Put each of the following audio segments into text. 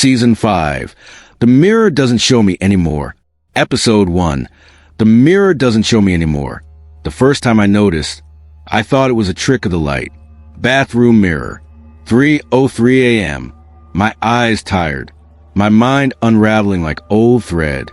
Season 5. The mirror doesn't show me anymore. Episode 1. The mirror doesn't show me anymore. The first time I noticed, I thought it was a trick of the light. Bathroom mirror. 3:03 a.m. My eyes tired. My mind unraveling like old thread.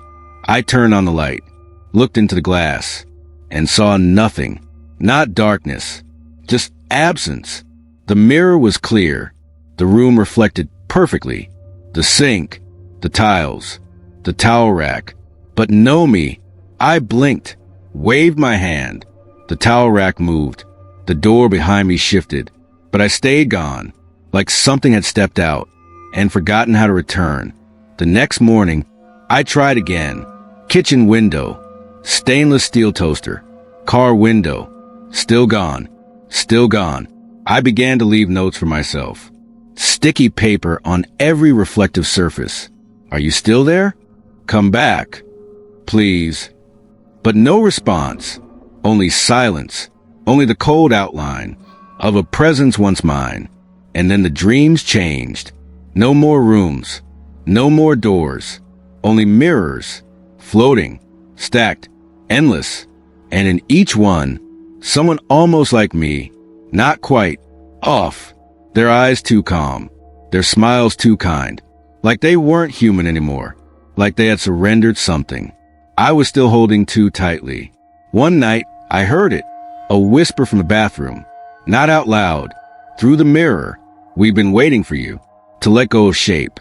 I turned on the light, looked into the glass, and saw nothing. Not darkness, just absence. The mirror was clear. The room reflected perfectly. The sink, the tiles, the towel rack. But no me. I blinked, waved my hand. The towel rack moved. The door behind me shifted. But I stayed gone, like something had stepped out and forgotten how to return. The next morning, I tried again. Kitchen window, stainless steel toaster, car window, still gone, still gone. I began to leave notes for myself. Sticky paper on every reflective surface. Are you still there? Come back, please. But no response, only silence, only the cold outline of a presence once mine. And then the dreams changed. No more rooms, no more doors, only mirrors, floating, stacked, endless. And in each one, someone almost like me, not quite, off, their eyes too calm, their smiles too kind, like they weren't human anymore, like they had surrendered something I was still holding too tightly. One night, I heard it, a whisper from the bathroom, not out loud, through the mirror. We've been waiting for you to let go of shape.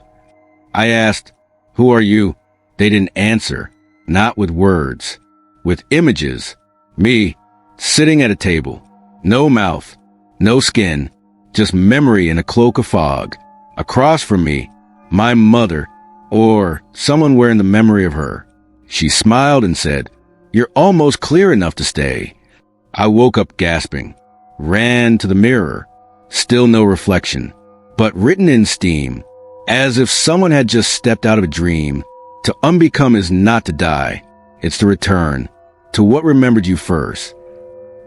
I asked, who are you? They didn't answer, not with words, with images. Me, sitting at a table, no mouth, no skin, just memory in a cloak of fog. Across from me, my mother, or someone wearing the memory of her. She smiled and said, "You're almost clear enough to stay." I woke up gasping, ran to the mirror. Still no reflection, but written in steam, as if someone had just stepped out of a dream. To unbecome is not to die. It's to return to what remembered you first.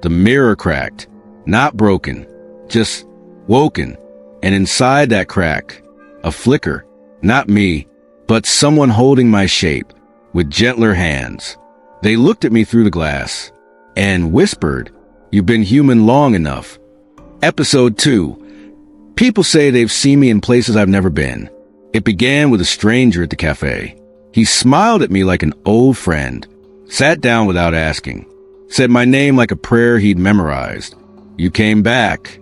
The mirror cracked, not broken, just woken. And inside that crack, a flicker, not me, but someone holding my shape with gentler hands. They looked at me through the glass and whispered, "You've been human long enough." Episode 2. People say they've seen me in places I've never been. It began with a stranger at the cafe. He smiled at me like an old friend, sat down without asking, said my name like a prayer he'd memorized. "You came back."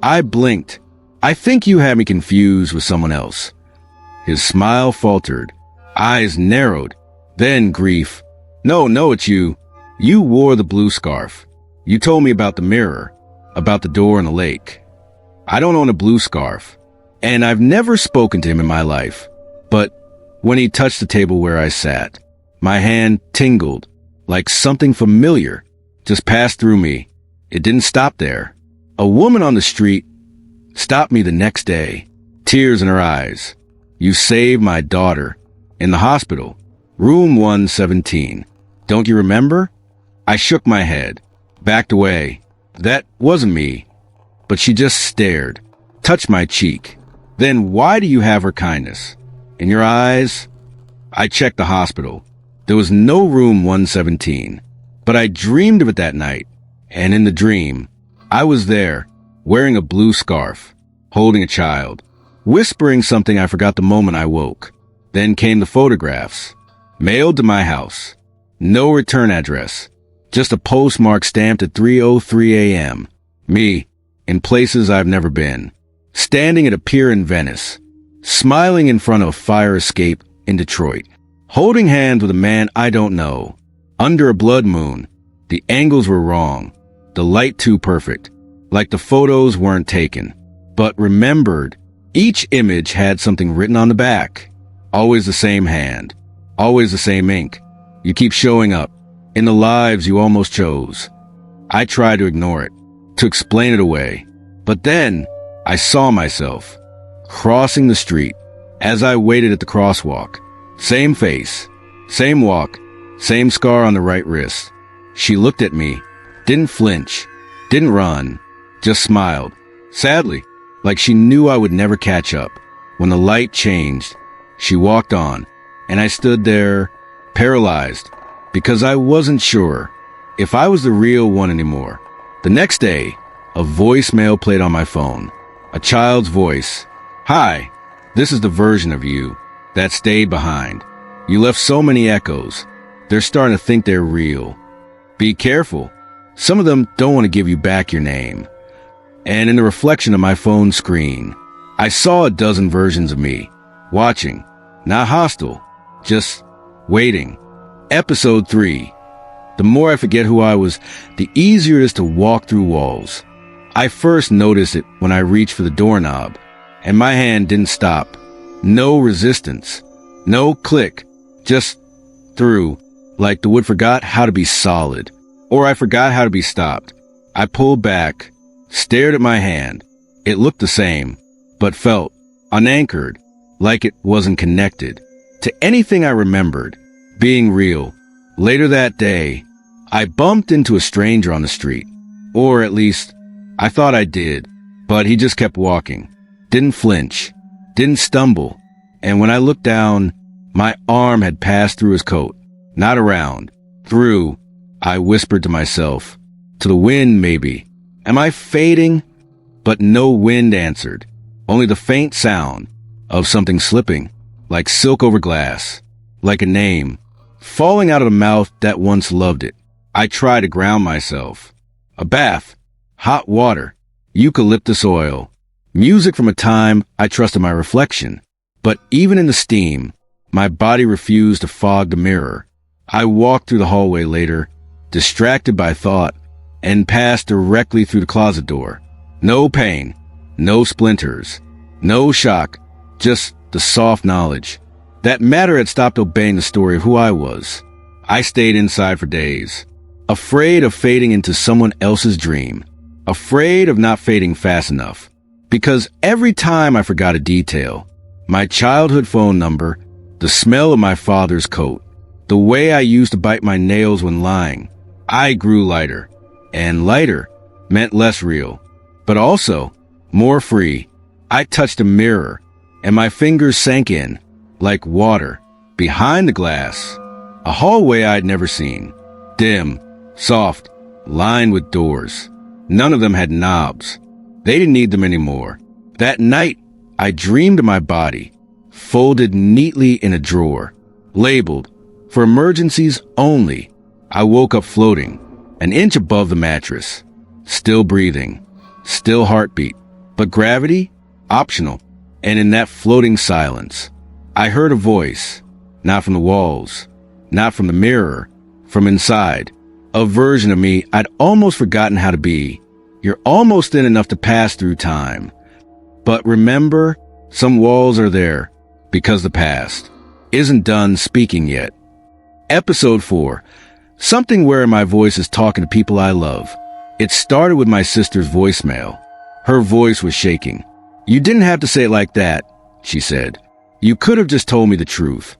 I blinked. "I think you had me confused with someone else." His smile faltered, eyes narrowed, then grief. No, it's you. You wore the blue scarf. You told me about the mirror, about the door in the lake. I don't own a blue scarf, and I've never spoken to him in my life. But when he touched the table where I sat, my hand tingled like something familiar just passed through me. It didn't stop there. A woman on the street stopped me the next day, tears in her eyes. "You saved my daughter in the hospital, room 117. Don't you remember?" I shook my head, backed away. That wasn't me. But she just stared, touched my cheek. "Then why do you have her kindness in your eyes?" I checked the hospital. There was no room 117, but I dreamed of it that night. And in the dream, I was there, wearing a blue scarf, holding a child, whispering something I forgot the moment I woke. Then came the photographs, mailed to my house. No return address, just a postmark stamped at 3:03 a.m. Me, in places I've never been, standing at a pier in Venice, smiling in front of a fire escape in Detroit, holding hands with a man I don't know, under a blood moon. The angles were wrong, the light too perfect, like the photos weren't taken, but remembered. Each image had something written on the back. Always the same hand, always the same ink. You keep showing up in the lives you almost chose. I tried to ignore it, to explain it away. But then I saw myself crossing the street as I waited at the crosswalk. Same face, same walk, same scar on the right wrist. She looked at me, didn't flinch, didn't run, just smiled, sadly, like she knew I would never catch up. When the light changed, She walked on, and I stood there, paralyzed, because I wasn't sure if I was the real one anymore. The next day, a voicemail played on my phone. A child's voice. "Hi, this is the version of you that stayed behind. You left so many echoes. They're starting to think they're real. Be careful. Some of them don't want to give you back your name." And in the reflection of my phone screen, I saw a dozen versions of me, watching, not hostile, just waiting. Episode 3. The more I forget who I was, the easier it is to walk through walls. I first noticed it when I reached for the doorknob, and my hand didn't stop. No resistance. No click. Just through, like the wood forgot how to be solid. Or I forgot how to be stopped. I pulled back, stared at my hand. It looked the same, but felt unanchored, like it wasn't connected to anything I remembered being real. Later that day, I bumped into a stranger on the street. Or at least, I thought I did, but he just kept walking. Didn't flinch, didn't stumble, and when I looked down, my arm had passed through his coat. Not around, through. I whispered to myself. To the wind, maybe. Am I fading? But no wind answered. Only the faint sound of something slipping, like silk over glass, like a name, falling out of the mouth that once loved it. I tried to ground myself. A bath, hot water, eucalyptus oil, music from a time I trusted my reflection. But even in the steam, my body refused to fog the mirror. I walked through the hallway later, distracted by thought, and passed directly through the closet door. No pain, no splinters, no shock, just the soft knowledge that matter had stopped obeying the story of who I was. I stayed inside for days, afraid of fading into someone else's dream, afraid of not fading fast enough, because every time I forgot a detail, my childhood phone number, the smell of my father's coat, the way I used to bite my nails when lying, I grew lighter, and lighter meant less real, but also more free. I touched a mirror, and my fingers sank in, like water, behind the glass, a hallway I'd never seen, dim, soft, lined with doors. None of them had knobs. They didn't need them anymore. That night, I dreamed of my body, folded neatly in a drawer, labeled, for emergencies only. I woke up floating, an inch above the mattress, still breathing, still heartbeat, but gravity, optional. And in that floating silence, I heard a voice, not from the walls, not from the mirror, from inside, a version of me I'd almost forgotten how to be. You're almost thin enough to pass through time. But remember, some walls are there because the past isn't done speaking yet. Episode 4. Something wherein my voice is talking to people I love. It started with my sister's voicemail. Her voice was shaking. "You didn't have to say it like that," she said. "You could have just told me the truth."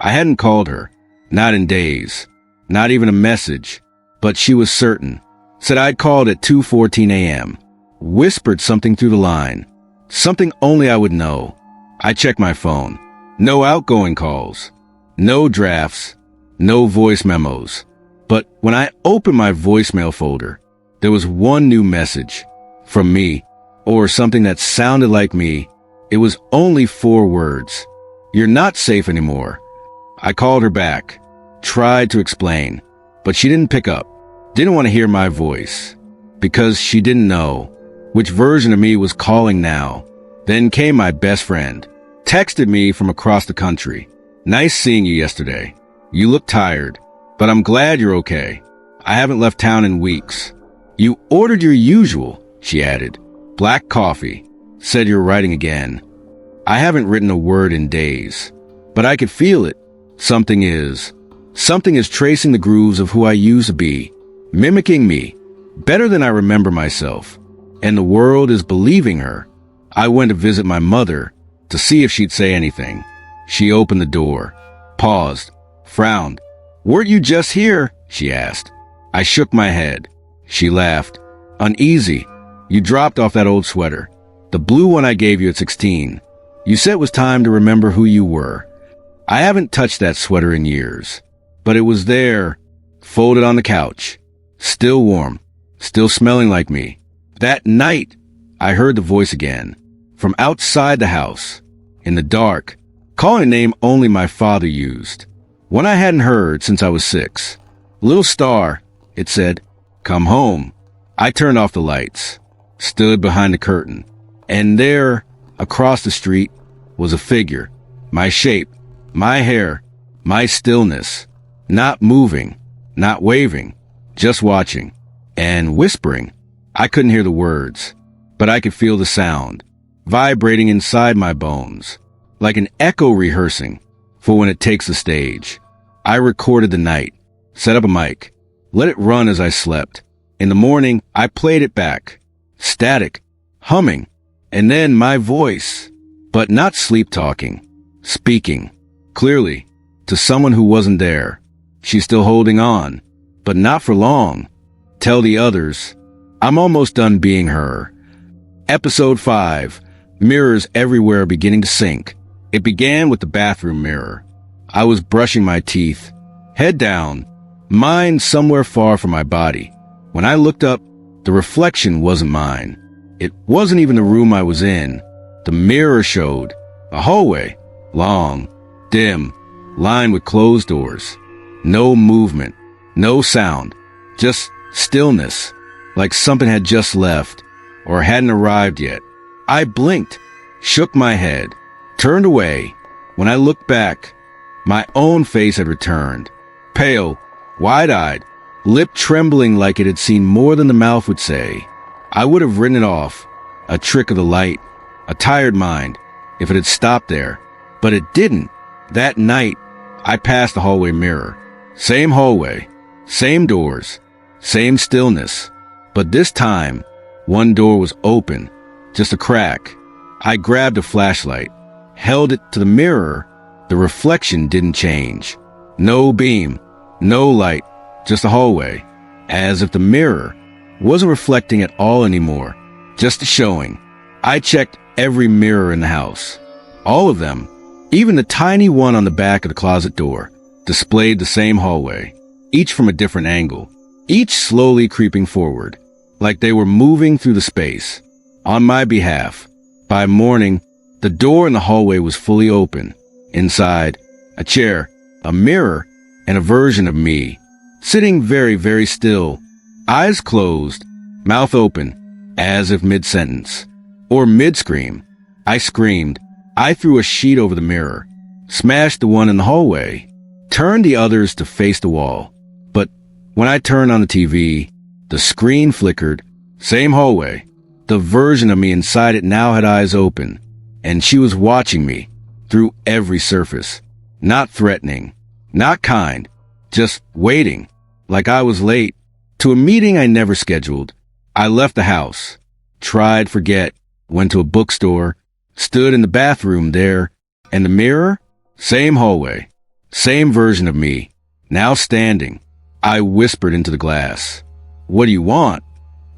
I hadn't called her, not in days, not even a message, but she was certain. Said I'd called at 2:14 a.m., whispered something through the line, something only I would know. I checked my phone. No outgoing calls, no drafts, no voice memos. But when I opened my voicemail folder, there was one new message from me, or something that sounded like me. It was only 4 words. "You're not safe anymore." I called her back, tried to explain, but she didn't pick up, didn't want to hear my voice, because she didn't know which version of me was calling now. Then came my best friend, texted me from across the country. "Nice seeing you yesterday. You look tired, but I'm glad you're okay. I haven't left town in weeks." "You ordered your usual," she added. "Black coffee." Said you're writing again. I haven't written a word in days, but I could feel it. Something is tracing the grooves of who I used to be, mimicking me, better than I remember myself. And the world is believing her. I went to visit my mother to see if she'd say anything. She opened the door, paused, frowned. "Weren't you just here?" she asked. I shook my head. She laughed. "Uneasy. You dropped off that old sweater. The blue one I gave you at 16. You said it was time to remember who you were. I haven't touched that sweater in years, but it was there, folded on the couch, still warm, still smelling like me. That night, I heard the voice again, from outside the house, in the dark, calling a name only my father used, one I hadn't heard since I was 6. Little star, it said, come home. I turned off the lights, stood behind the curtain, and there, across the street, was a figure, my shape, my hair, my stillness, not moving, not waving, just watching, and whispering. I couldn't hear the words, but I could feel the sound, vibrating inside my bones, like an echo rehearsing for when it takes the stage. I recorded the night, set up a mic, let it run as I slept. In the morning, I played it back, static, humming, and then my voice, but not sleep-talking, speaking, clearly, to someone who wasn't there. She's still holding on, but not for long. Tell the others, I'm almost done being her. Episode 5, mirrors everywhere beginning to sink. It began with the bathroom mirror. I was brushing my teeth, head down, mind somewhere far from my body. When I looked up, the reflection wasn't mine. It wasn't even the room I was in. The mirror showed a hallway, long, dim, lined with closed doors. No movement, no sound, just stillness, like something had just left or hadn't arrived yet. I blinked, shook my head, turned away. When I looked back, my own face had returned, pale, wide-eyed, lip trembling like it had seen more than the mouth would say. I would have written it off, a trick of the light, a tired mind, if it had stopped there. But it didn't. That night, I passed the hallway mirror. Same hallway, same doors, same stillness. But this time, one door was open, just a crack. I grabbed a flashlight, held it to the mirror. The reflection didn't change. No beam, no light, just a hallway, as if the mirror wasn't reflecting at all anymore, just a showing. I checked every mirror in the house. All of them, even the tiny one on the back of the closet door, displayed the same hallway, each from a different angle, each slowly creeping forward, like they were moving through the space, on my behalf. By morning, the door in the hallway was fully open. Inside, a chair, a mirror, and a version of me, sitting very, very still, eyes closed, mouth open, as if mid-sentence, or mid-scream. I screamed. I threw a sheet over the mirror, smashed the one in the hallway, turned the others to face the wall. But when I turned on the TV, the screen flickered. Same hallway. The version of me inside it now had eyes open, and she was watching me through every surface. Not threatening, not kind, just waiting, like I was late to a meeting I never scheduled. I left the house, tried forget, went to a bookstore, stood in the bathroom there, and the mirror? Same hallway, same version of me, now standing. I whispered into the glass, "What do you want?"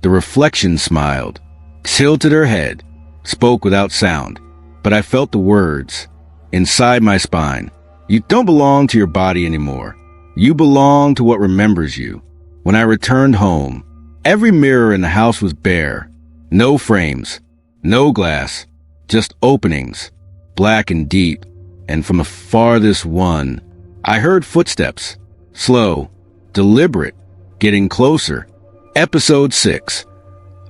The reflection smiled, tilted her head, spoke without sound, but I felt the words inside my spine. You don't belong to your body anymore. You belong to what remembers you. When I returned home, every mirror in the house was bare. No frames, no glass, just openings, black and deep. And from the farthest one, I heard footsteps, slow, deliberate, getting closer. Episode 6.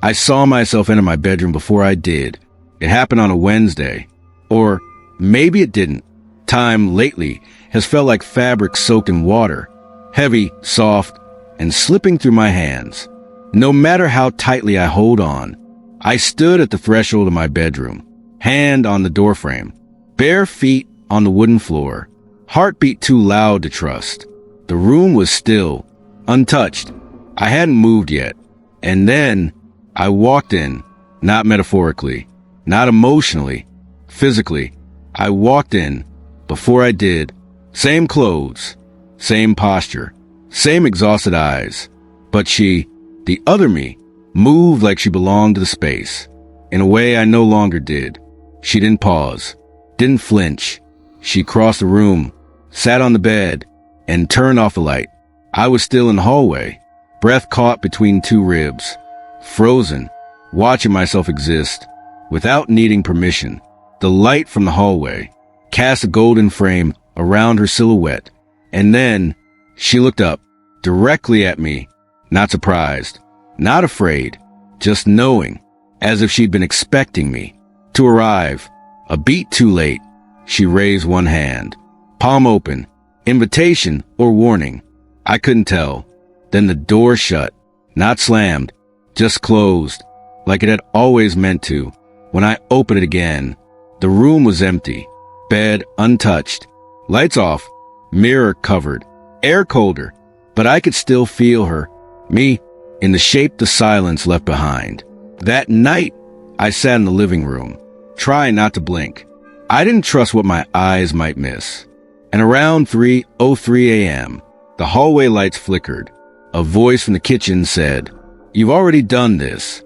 I saw myself enter my bedroom before I did. It happened on a Wednesday. Or maybe it didn't. Time lately has felt like fabric soaked in water, heavy, soft, and slipping through my hands. No matter how tightly I hold on, I stood at the threshold of my bedroom, hand on the doorframe, bare feet on the wooden floor, heartbeat too loud to trust. The room was still, untouched. I hadn't moved yet. And then I walked in, not metaphorically, not emotionally, physically. I walked in. Before I did, same clothes, same posture, same exhausted eyes. But she, the other me, moved like she belonged to the space, in a way I no longer did. She didn't pause, didn't flinch. She crossed the room, sat on the bed, and turned off the light. I was still in the hallway, breath caught between two ribs, frozen, watching myself exist, without needing permission. The light from the hallway cast a golden frame around her silhouette, and then she looked up, directly at me, not surprised, not afraid, just knowing, as if she'd been expecting me to arrive. A beat too late, she raised one hand, palm open, invitation or warning. I couldn't tell. Then the door shut, not slammed, just closed, like it had always meant to. When I opened it again, the room was empty, bed untouched, lights off, mirror covered, air colder, but I could still feel her, me, in the shape the silence left behind. That night, I sat in the living room, trying not to blink. I didn't trust what my eyes might miss. And around 3:03 a.m., the hallway lights flickered. A voice from the kitchen said, "You've already done this."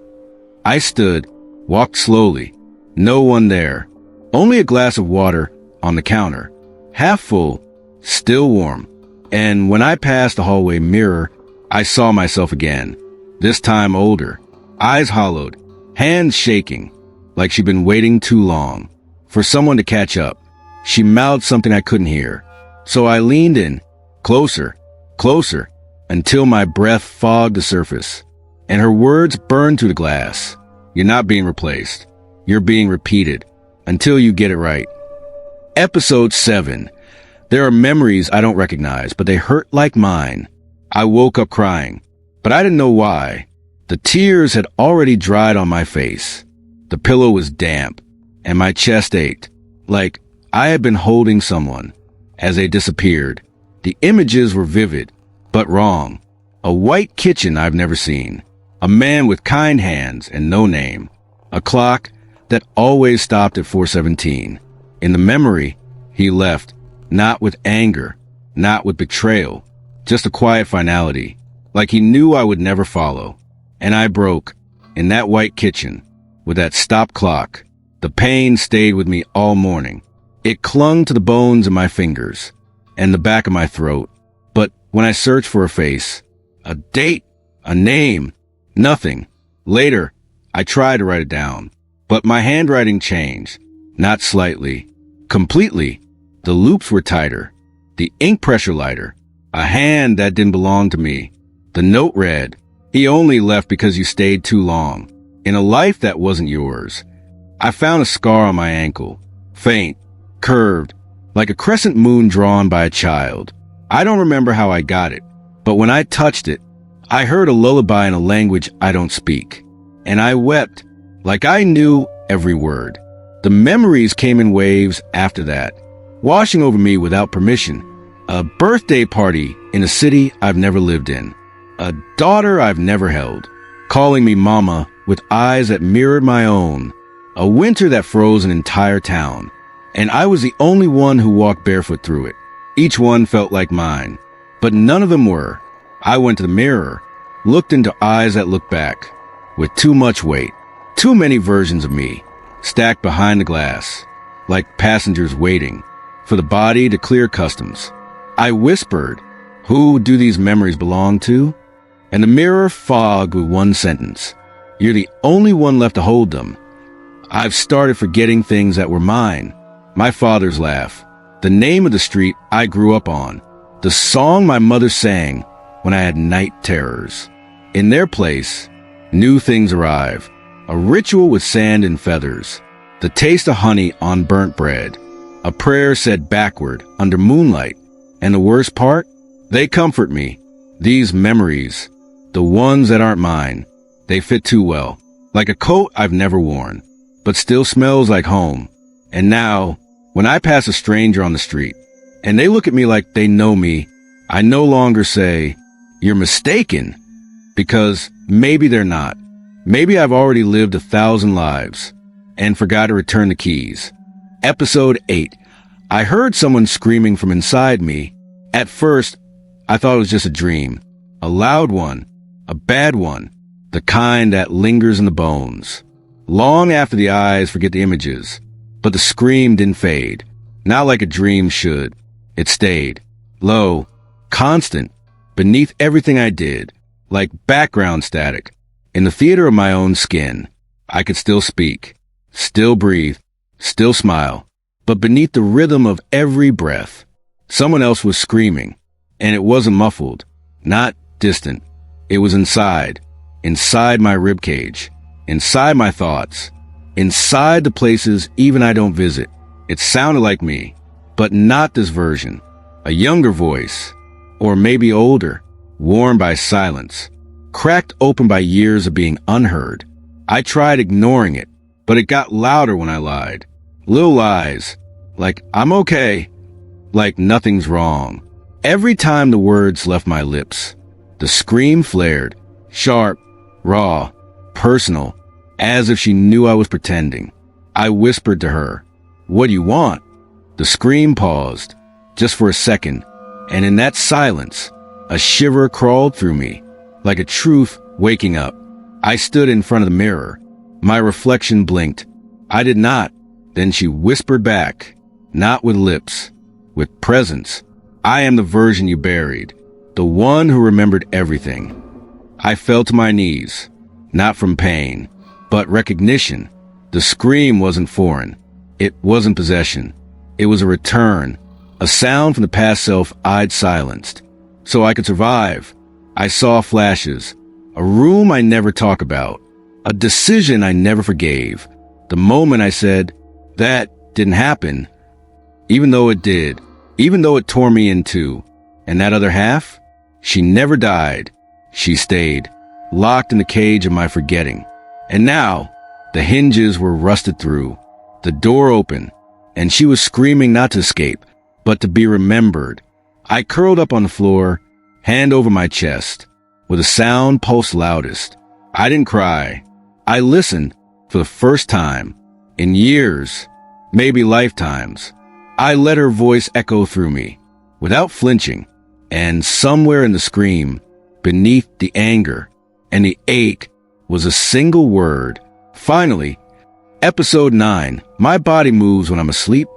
I stood, walked slowly. No one there. Only a glass of water on the counter, half full, still warm. And when I passed the hallway mirror, I saw myself again, this time older, eyes hollowed, hands shaking, like she'd been waiting too long for someone to catch up. She mouthed something I couldn't hear. So I leaned in, closer, closer, until my breath fogged the surface, and her words burned through the glass. "You're not being replaced. You're being repeated until you get it right." Episode 7. There are memories I don't recognize, but they hurt like mine. I woke up crying, but I didn't know why. The tears had already dried on my face. The pillow was damp, and my chest ached, like I had been holding someone. As they disappeared, the images were vivid, but wrong. A white kitchen I've never seen. A man with kind hands and no name. A clock that always stopped at 4:17. In the memory, he left, not with anger, not with betrayal, just a quiet finality, like he knew I would never follow. And I broke, in that white kitchen, with that stop clock. The pain stayed with me all morning. It clung to the bones of my fingers and the back of my throat. But when I searched for a face, a date, a name, nothing. Later, I tried to write it down, but my handwriting changed, not slightly, completely. The loops were tighter, the ink pressure lighter, a hand that didn't belong to me. The note read, "He only left because you stayed too long, in a life that wasn't yours." I found a scar on my ankle, faint, curved, like a crescent moon drawn by a child. I don't remember how I got it, but when I touched it, I heard a lullaby in a language I don't speak, and I wept like I knew every word. The memories came in waves after that, washing over me without permission. A birthday party in a city I've never lived in. A daughter I've never held, calling me mama with eyes that mirrored my own. A winter that froze an entire town, and I was the only one who walked barefoot through it. Each one felt like mine, but none of them were. I went to the mirror, looked into eyes that looked back, with too much weight, too many versions of me, stacked behind the glass, like passengers waiting for the body to clear customs. I whispered, "Who do these memories belong to?" And the mirror fogged with one sentence, "You're the only one left to hold them." I've started forgetting things that were mine. My father's laugh, the name of the street I grew up on, the song my mother sang when I had night terrors. In their place, new things arrive. A ritual with sand and feathers, the taste of honey on burnt bread, a prayer said backward under moonlight. And the worst part? They comfort me. These memories, the ones that aren't mine, they fit too well, like a coat I've never worn, but still smells like home. And now, when I pass a stranger on the street, and they look at me like they know me, I no longer say, "You're mistaken," because maybe they're not. Maybe I've already lived 1,000 lives and forgot to return the keys. Episode 8. I heard someone screaming from inside me. At first, I thought it was just a dream. A loud one, a bad one, the kind that lingers in the bones. Long after the eyes forget the images, But the scream didn't fade. Not like a dream should. It stayed. Low. Constant. Beneath everything I did. Like background static. In the theater of my own skin. I could still speak. Still breathe. Still smile. But beneath the rhythm of every breath, someone else was screaming. And it wasn't muffled. Not distant. It was inside. Inside my ribcage. Inside my thoughts. Inside the places even I don't visit. It sounded like me, but not this version. A younger voice, or maybe older, worn by silence, cracked open by years of being unheard. I tried ignoring it, but it got louder when I lied. Little lies, like I'm okay, like nothing's wrong. Every time the words left my lips, the scream flared, sharp, raw, personal, as if she knew I was pretending. I whispered to her, "What do you want?" The scream paused, just for a second, and in that silence, a shiver crawled through me, like a truth waking up. I stood in front of the mirror. My reflection blinked. I did not. Then she whispered back, not with lips, with presence. "I am the version you buried, the one who remembered everything." I fell to my knees, not from pain, but recognition. The scream wasn't foreign. It wasn't possession. It was a return, a sound from the past self I'd silenced. So I could survive. I saw flashes, a room I never talk about, a decision I never forgave. The moment I said, "That didn't happen," even though it did, even though it tore me in two. And that other half? She never died. She stayed, locked in the cage of my forgetting. And now, the hinges were rusted through, the door open, and she was screaming not to escape, but to be remembered. I curled up on the floor, hand over my chest, with a sound pulsed loudest. I didn't cry. I listened for the first time, in years, maybe lifetimes. I let her voice echo through me, without flinching, and somewhere in the scream, beneath the anger and the ache, was a single word. Finally, Episode 9. My body moves when I'm asleep,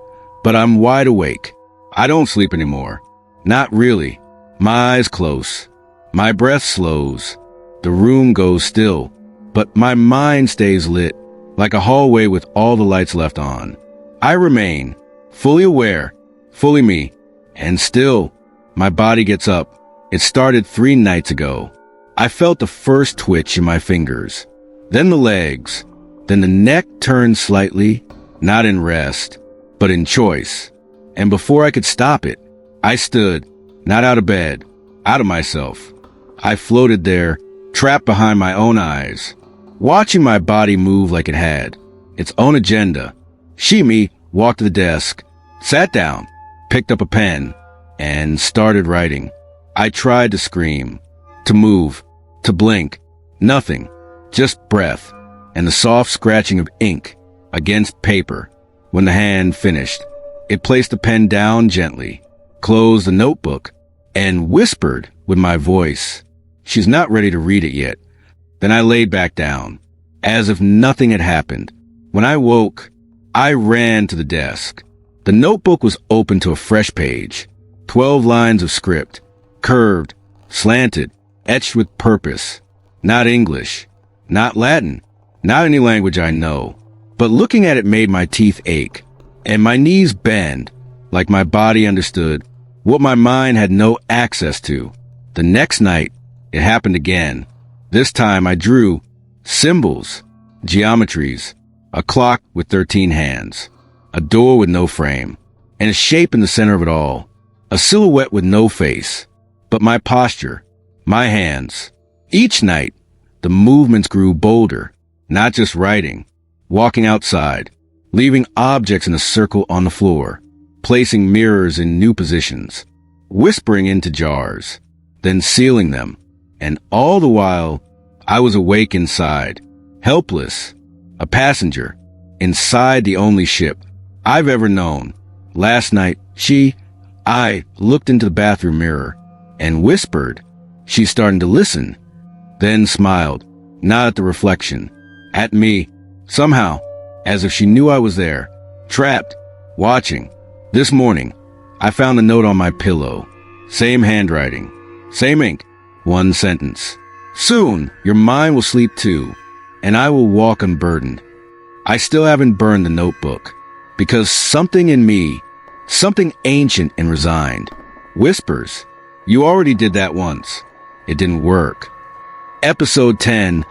but I'm wide awake. I don't sleep anymore. Not really. My eyes close. My breath slows. The room goes still, but my mind stays lit, like a hallway with all the lights left on. I remain, fully aware, fully me, and still, my body gets up. It started 3 nights ago. I felt the first twitch in my fingers, then the legs, then the neck turned slightly, not in rest, but in choice. And before I could stop it, I stood, not out of bed, out of myself. I floated there, trapped behind my own eyes, watching my body move like it had its own agenda. Me, walked to the desk, sat down, picked up a pen, and started writing. I tried to scream, to move, to blink. Nothing, just breath and the soft scratching of ink against paper. When the hand finished, it placed the pen down gently, closed the notebook, and whispered with my voice, "She's not ready to read it yet." Then I laid back down, as if nothing had happened. When I woke, I ran to the desk. The notebook was open to a fresh page, 12 lines of script, curved, slanted, etched with purpose. Not English, not Latin, not any language I know. But looking at it made my teeth ache, and my knees bend, like my body understood what my mind had no access to. The next night, it happened again. This time I drew symbols, geometries, a clock with 13 hands, a door with no frame, and a shape in the center of it all, a silhouette with no face, but my posture, my hands. Each night, the movements grew bolder, not just writing, walking outside, leaving objects in a circle on the floor, placing mirrors in new positions, whispering into jars, then sealing them. And all the while, I was awake inside, helpless, a passenger, inside the only ship I've ever known. Last night, I looked into the bathroom mirror and whispered. She's starting to listen, then smiled, not at the reflection, at me, somehow, as if she knew I was there, Trapped. Watching. This morning, I found a note on my pillow. Same handwriting. Same ink. One sentence. Soon, your mind will sleep too, and I will walk unburdened. I still haven't burned the notebook, because something in me, something ancient and resigned, whispers, you already did that once. It didn't work. Episode 10.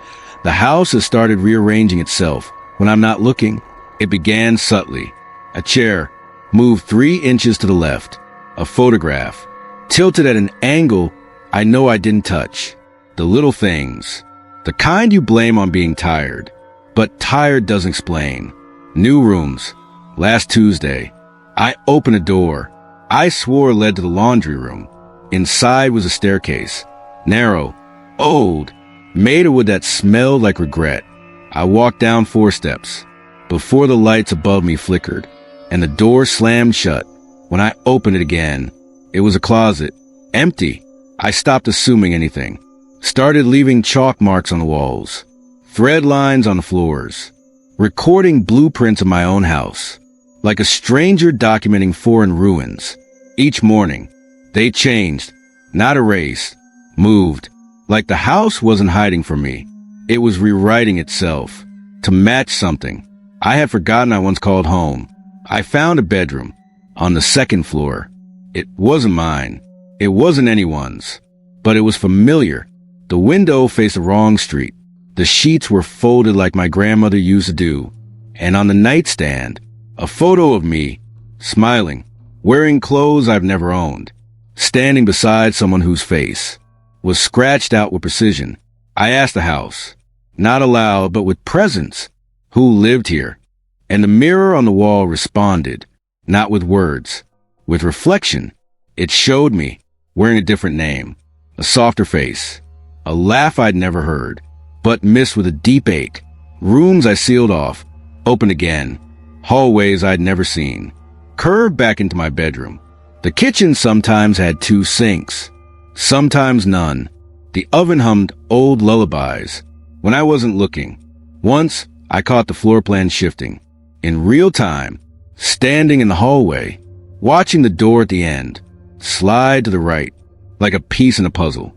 The house has started rearranging itself. When I'm not looking, it began subtly. A chair moved 3 inches to the left. A photograph tilted at an angle I know I didn't touch. The little things. The kind you blame on being tired. But tired doesn't explain. New rooms. Last Tuesday, I opened a door I swore led to the laundry room. Inside was a staircase. Narrow. Old. Made of wood that smelled like regret. I walked down 4 steps before the lights above me flickered, and the door slammed shut. When I opened it again, it was a closet. Empty. I stopped assuming anything. Started leaving chalk marks on the walls, thread lines on the floors, recording blueprints of my own house, like a stranger documenting foreign ruins. Each morning, they changed, not erased, moved, like the house wasn't hiding from me. It was rewriting itself to match something I had forgotten I once called home. I found a bedroom on the 2nd floor. It wasn't mine. It wasn't anyone's, but it was familiar. The window faced the wrong street. The sheets were folded like my grandmother used to do, and on the nightstand, a photo of me, smiling, wearing clothes I've never owned, standing beside someone whose face was scratched out with precision. I asked the house, not aloud but with presence, who lived here, and the mirror on the wall responded, not with words, with reflection. It showed me, wearing a different name, a softer face, a laugh I'd never heard, but missed with a deep ache. Rooms I sealed off, opened again, hallways I'd never seen, curved back into my bedroom. The kitchen sometimes had 2 sinks, sometimes none. The oven hummed old lullabies when I wasn't looking. Once, I caught the floor plan shifting, in real time, standing in the hallway, watching the door at the end slide to the right, like a piece in a puzzle,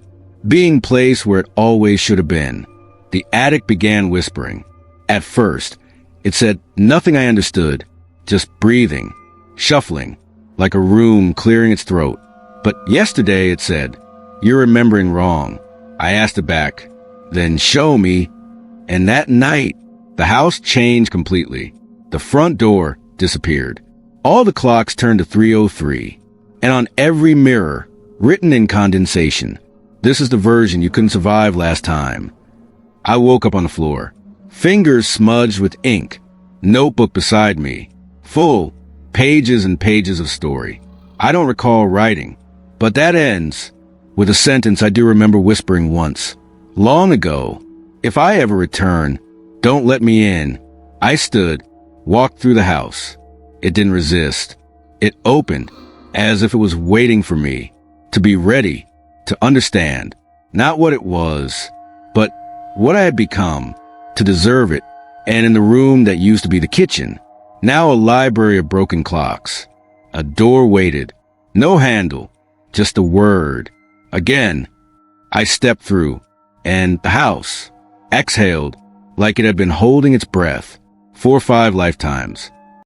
being placed where it always should have been. The attic began whispering. At first, it said nothing I understood, just breathing, shuffling, like a room clearing its throat. But yesterday it said, "You're remembering wrong." I asked it back, "Then show me." And that night, the house changed completely. The front door disappeared. All the clocks turned to 3:03, and on every mirror, written in condensation, "This is the version you couldn't survive last time." I woke up on the floor, fingers smudged with ink, notebook beside me, full, pages and pages of story. I don't recall writing, but that ends with a sentence I do remember whispering once, long ago, "If I ever return, don't let me in." I stood, walked through the house. It didn't resist. It opened, as if it was waiting for me, to be ready, to understand, not what it was, but what I had become, to deserve it. And in the room that used to be the kitchen, now a library of broken clocks, a door waited, no handle, just a word. Again, I stepped through, and the house exhaled like it had been holding its breath 4 or 5 lifetimes.